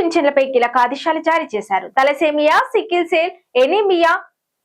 పింఛన్లపై కీలక ఆదేశాలు జారీ చేశారు. తలసేమియా, సికిల్ సెల్ ఎనీమియా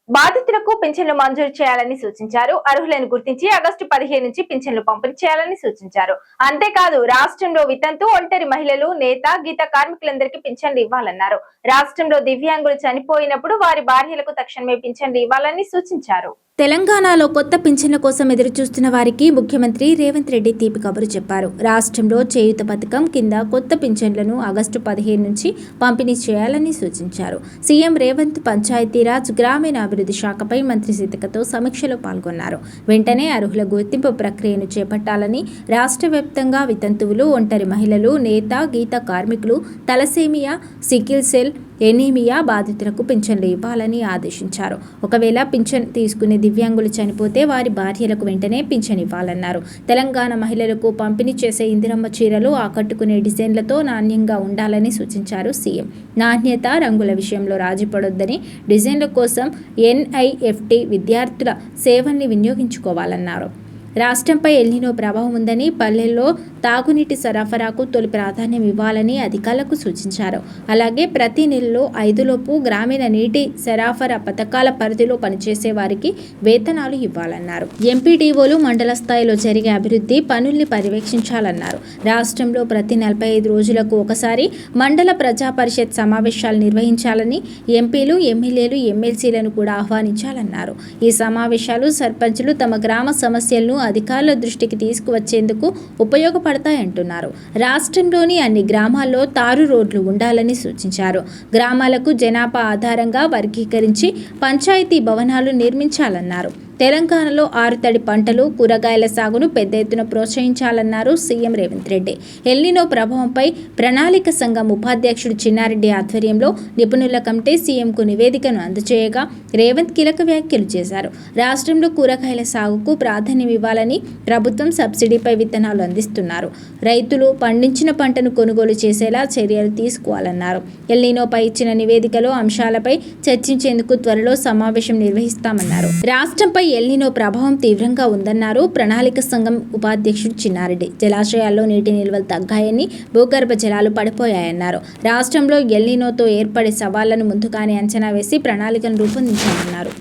బాధితులకు పింఛన్లు మంజూరు చేయాలని సూచించారు. అర్హులను గుర్తించి ఆగస్టు 15 నుంచి పింఛన్లు పంపిణీ చేయాలని సూచించారు. అంతేకాదు రాష్ట్రంలో వితంతు, ఒంటరి మహిళలు, నేత, గీత కార్మికులందరికీ పింఛన్లు ఇవ్వాలన్నారు. రాష్ట్రంలో దివ్యాంగులు చనిపోయినప్పుడు వారి భార్యలకు తక్షణమే పింఛన్లు ఇవ్వాలని సూచించారు. తెలంగాణలో కొత్త పింఛన్ల కోసం ఎదురుచూస్తున్న వారికి ముఖ్యమంత్రి రేవంత్ రెడ్డి తీపి కబురు చెప్పారు. రాష్ట్రంలో చేయూత పథకం కింద కొత్త పింఛన్లను ఆగస్టు 15 నుంచి పంపిణీ చేయాలని సూచించారు. సీఎం రేవంత్ పంచాయతీరాజ్ గ్రామీణాభివృద్ధి శాఖపై మంత్రి సీతక్కతో సమీక్షలో పాల్గొన్నారు. వెంటనే అర్హుల గుర్తింపు ప్రక్రియను చేపట్టాలని, రాష్ట్ర వ్యాప్తంగా వితంతువులు, ఒంటరి మహిళలు, నేత, గీత కార్మికులు, తలసేమియా, సికిల్ సెల్ ఎనీమియా బాధితులకు పింఛన్లు ఇవ్వాలని ఆదేశించారు. ఒకవేళ పింఛన్ తీసుకునే దివ్యాంగులు చనిపోతే వారి భార్యలకు వెంటనే పింఛన్ ఇవ్వాలన్నారు. తెలంగాణ మహిళలకు పంపిణీ చేసే ఇందిరమ్మ చీరలు ఆకట్టుకునే డిజైన్లతో నాణ్యంగా ఉండాలని సూచించారు సీఎం. నాణ్యత, రంగుల విషయంలో రాజీ పడొద్దని, డిజైన్ల కోసం ఎన్ఐఎఫ్టీ విద్యార్థుల సేవల్ని వినియోగించుకోవాలన్నారు. రాష్ట్రంపై ఎల్నినో ప్రభావం ఉందని, పల్లెల్లో తాగునీటి సరఫరాకు తొలి ప్రాధాన్యం ఇవ్వాలని అధికారులకు సూచించారు. అలాగే ప్రతి నెలలో 5 లోపు గ్రామీణ నీటి సరఫరా పథకాల పరిధిలో పనిచేసే వారికి వేతనాలు ఇవ్వాలన్నారు. ఎంపీడీఓలు మండల స్థాయిలో జరిగే అభివృద్ధి పనుల్ని పర్యవేక్షించాలన్నారు. రాష్ట్రంలో ప్రతి 45 రోజులకు ఒకసారి మండల ప్రజా పరిషత్ సమావేశాలు నిర్వహించాలని, ఎంపీలు, ఎమ్మెల్యేలు, ఎమ్మెల్సీలను కూడా ఆహ్వానించాలన్నారు. ఈ సమావేశాలు సర్పంచులు తమ గ్రామ సమస్యలను అధికారుల దృష్టికి తీసుకువచ్చేందుకు ఉపయోగపడతాయంటున్నారు. రాష్ట్రంలోని అన్ని గ్రామాల్లో తారు రోడ్లు ఉండాలని సూచించారు. గ్రామాలకు జనాభా ఆధారంగా వర్గీకరించి పంచాయతీ భవనాలు నిర్మించాలన్నారు. తెలంగాణలో ఆరుతడి పంటలు, కూరగాయల సాగును పెద్ద ఎత్తున ప్రోత్సహించాలన్నారు సీఎం రేవంత్ రెడ్డి. ఎల్నినో ప్రభావంపై ప్రణాళిక సంఘం ఉపాధ్యక్షుడు చిన్నారెడ్డి ఆధ్వర్యంలో నిపుణుల కమిటీ సీఎంకు నివేదికను అందజేయగా రేవంత్ కీలక వ్యాఖ్యలు చేశారు. రాష్ట్రంలో కూరగాయల సాగుకు ప్రాధాన్యం ఇవ్వాలని, ప్రభుత్వం సబ్సిడీపై విత్తనాలు అందిస్తున్నారు. రైతులు పండించిన పంటను కొనుగోలు చేసేలా చర్యలు తీసుకోవాలన్నారు. ఎల్నినోపై ఇచ్చిన నివేదికలో అంశాలపై చర్చించేందుకు త్వరలో సమావేశం నిర్వహిస్తామన్నారు. రాష్ట్రంపై ఎల్నినో ప్రభావం తీవ్రంగా ఉందన్నారు ప్రణాళిక సంఘం ఉపాధ్యక్షుడు చిన్నారెడ్డి. జలాశయాల్లో నీటి నిల్వలు తగ్గాయని, భూగర్భ జలాలు పడిపోయాయన్నారు. రాష్ట్రంలో ఎల్నినోతో ఏర్పడే సవాళ్లను ముందుగానే అంచనా వేసి ప్రణాళికను రూపొందించామన్నారు.